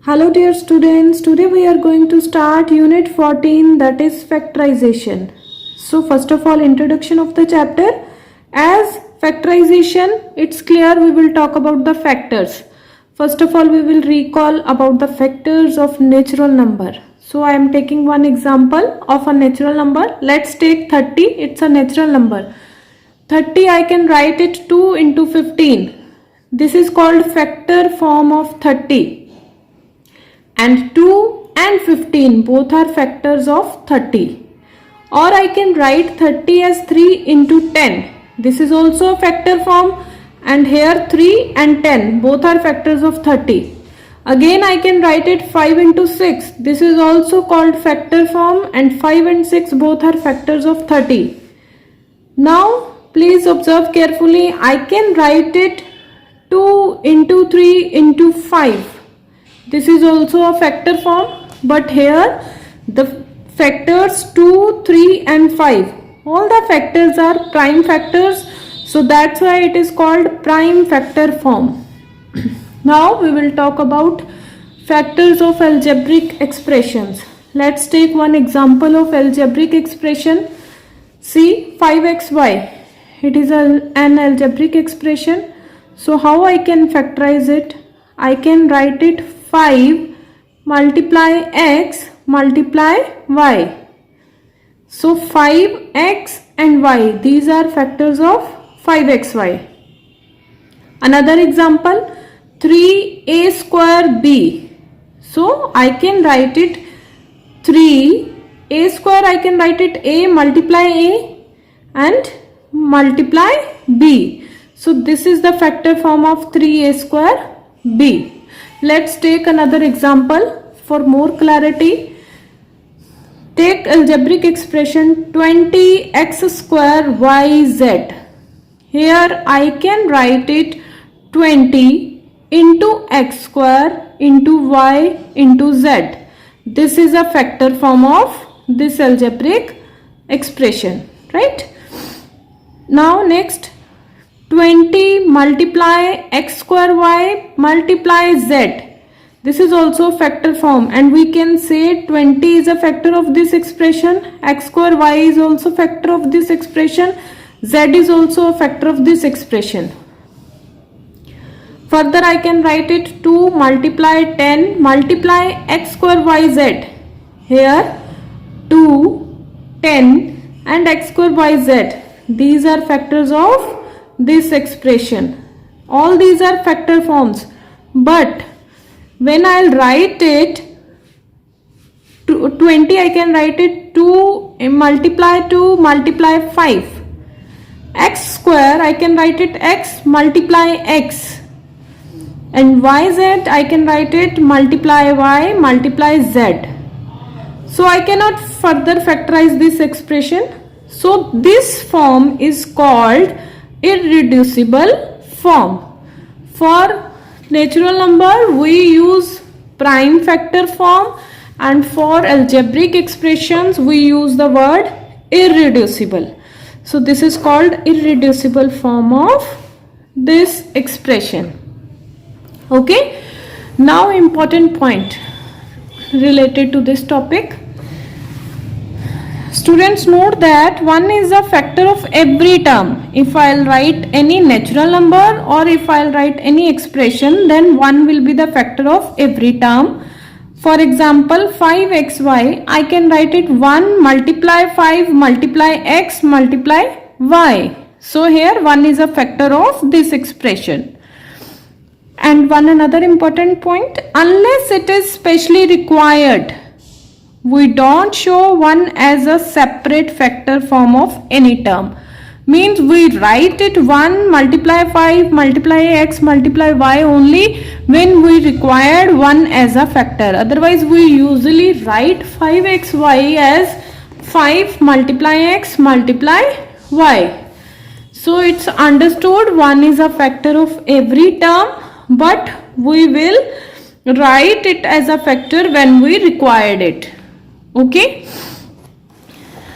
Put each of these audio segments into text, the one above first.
Hello dear students, today we are going to start unit 14, that is factorization. So first of all, introduction of the chapter. As factorization, it's clear we will talk about the factors. First of all, we will recall about the factors of natural number. So I am taking one example of a natural number. Let's take 30, it's a natural number. 30 I can write it 2 into 15. This is called factor form of 30. And 2 and 15 both are factors of 30. Or I can write 30 as 3 into 10. This is also a factor form, and here 3 and 10 both are factors of 30. Again I can write it 5 into 6. This is also called factor form, and 5 and 6 both are factors of 30. Now please observe carefully. I can write it 2 into 3 into 5. This is also a factor form, but here the factors 2, 3 and 5, all the factors are prime factors, so that's why it is called prime factor form. Now we will talk about factors of algebraic expressions. Let's take one example of algebraic expression. See, 5xy, it is an algebraic expression. So how I can factorize it? I can write it 5 multiply x multiply y. So 5x and y, these are factors of 5xy. Another example, 3a square b. So I can write it 3a square, I can write it a multiply a and multiply b. So this is the factor form of 3a square b. Let's take another example for more clarity. Take algebraic expression 20x square yz. Here I can write it 20 into x square into y into z. This is a factor form of this algebraic expression, right? Now next, 20 multiply x square y multiply z. This is also factor form, and we can say 20 is a factor of this expression, x square y is also factor of this expression, z is also a factor of this expression. Further I can write it 2 multiply 10 multiply x square yz. Here 2, 10 and x square yz. These are factors of this expression. All these are factor forms, but when I'll write it 20, I can write it 2 multiply 2 multiply 5. X square, I can write it x multiply x, and yz, I can write it multiply y multiply z. So I cannot further factorize this expression. So this form is called irreducible form. For natural number we use prime factor form, and for algebraic expressions we use the word irreducible. So this is called irreducible form of this expression. Okay, now important point related to this topic. Students, note that 1 is a factor of every term. If I'll write any natural number or if I'll write any expression, then 1 will be the factor of every term. For example, 5xy, I can write it 1 multiply 5 multiply x multiply y. So here 1 is a factor of this expression. And one another important point, unless it is specially required, we don't show 1 as a separate factor form of any term. Means we write it 1 multiply 5 multiply x multiply y only when we required 1 as a factor. Otherwise we usually write 5xy as 5 multiply x multiply y. So it's understood 1 is a factor of every term, but we will write it as a factor when we required it. Okay.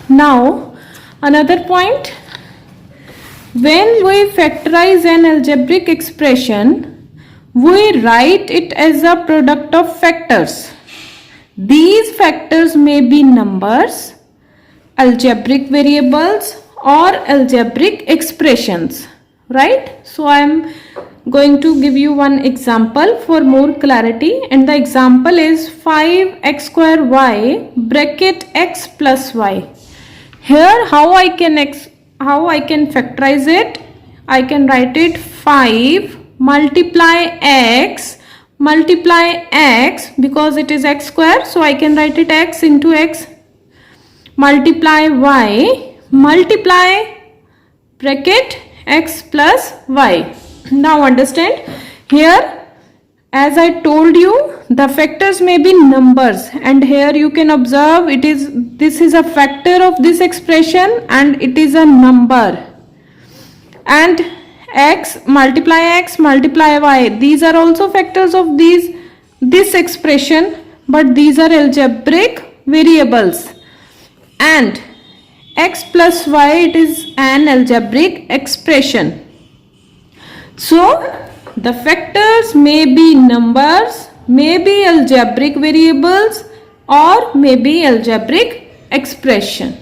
Now another point, when we factorize an algebraic expression, we write it as a product of factors. These factors may be numbers, algebraic variables or algebraic expressions, right? So I am going to give you one example for more clarity, and the example is 5x square y bracket x plus y. Here how I can factorize it? I can write it 5 multiply x because it is x square, so I can write it x into x multiply y multiply bracket x plus y. Now understand, here as I told you, the factors may be numbers, and here you can observe this is a factor of this expression and it is a number, and x multiply y, these are also factors of this expression, but these are algebraic variables, and x plus y, it is an algebraic expression. So the factors may be numbers, may be algebraic variables, or may be algebraic expression.